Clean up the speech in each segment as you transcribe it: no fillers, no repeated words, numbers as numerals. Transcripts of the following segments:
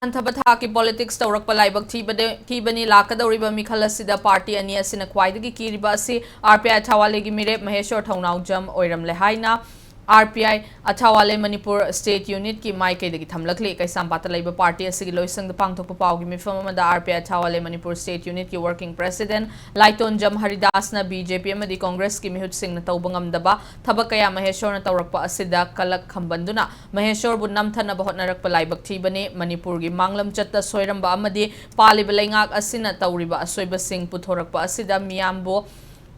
Anthabata ki politics tawrak palaibak thibani lakadawriba mikhal asida party ani asina khwaidagi kiriba asi RPI thawale gi mirep Maheshwar thaunau jam oiramle haina RPI Athawale Manipur State Unit ki Maike de Thamlakli Kaisambata Labour Party asigi loisang the Pangtok Papau gi mifama da RPI Athawale Manipur State Unit ki working president Laiton Jam Haridas na BJP amadi Congress ki Mihut Singh na taubangam daba thabakaya Maheshwar na tawrakpa asida kalak khambanduna Maheshwar bu namthana bahot narak palaibak thibani Manipur gi manglam chatta soiramba amadi paliba laingak asina tawriba asoiba sing puthorakpa asida miyambo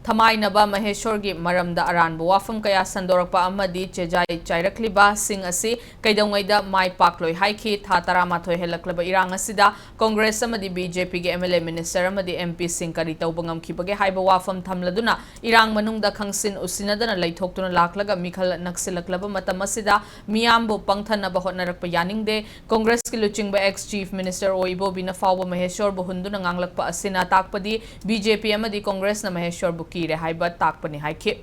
Thamainaba Maheshwar gi maramda aranbu wafam kaya sandorakpa amadi chejai chairakliba sing asi kaidongaida mai pakloi haiki tha taramathoi helaklaba irang asida Congress amadi BJP gi MLA minister amadi MP sing kari tawbangam khibage haiba wafam thamladuna irang manungda khangsin usinadana leithoktuna laklaga mikhal naksilaklaba matam asida miyambu pangthanaba hotnarakpa yaningde Congress ki luchingba ex chief minister oibo bina fawba Maheshwar bu hunduna nganglakpa asina takpadi BJP amadi Congress na Maheshwar bu kire haiba takpani haike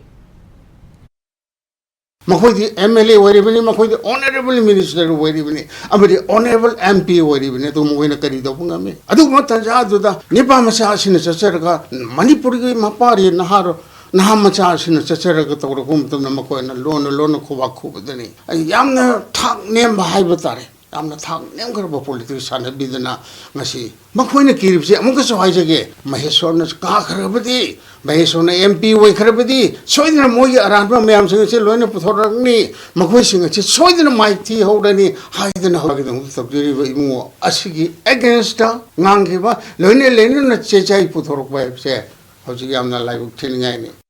Makhoi MLA waribani makhoi honorable minister waribani amadi honorable MP waribani to moina kari do pungame adu matanja duda nipa masa sina chacharaga Manipur gi mapari naharo nahamcha sina chacharaga to kum tum makhoi na lon khoba khubadani yamna thak nem haiba tare amna thak nem karba politics sana bidana ngasi makhoina kiribse amuka so haijage Maheshwar na ka kharabadi Maheshwar na MP wai kharabadi soidina moi aranba mayam sing se loina puthoragni makhoi sing se soidina mai thi hodani haidana hogidang sabjeri imu asigi against ngangiba loina lena na chechai puthorok ba se hojigi amna live thiningai ni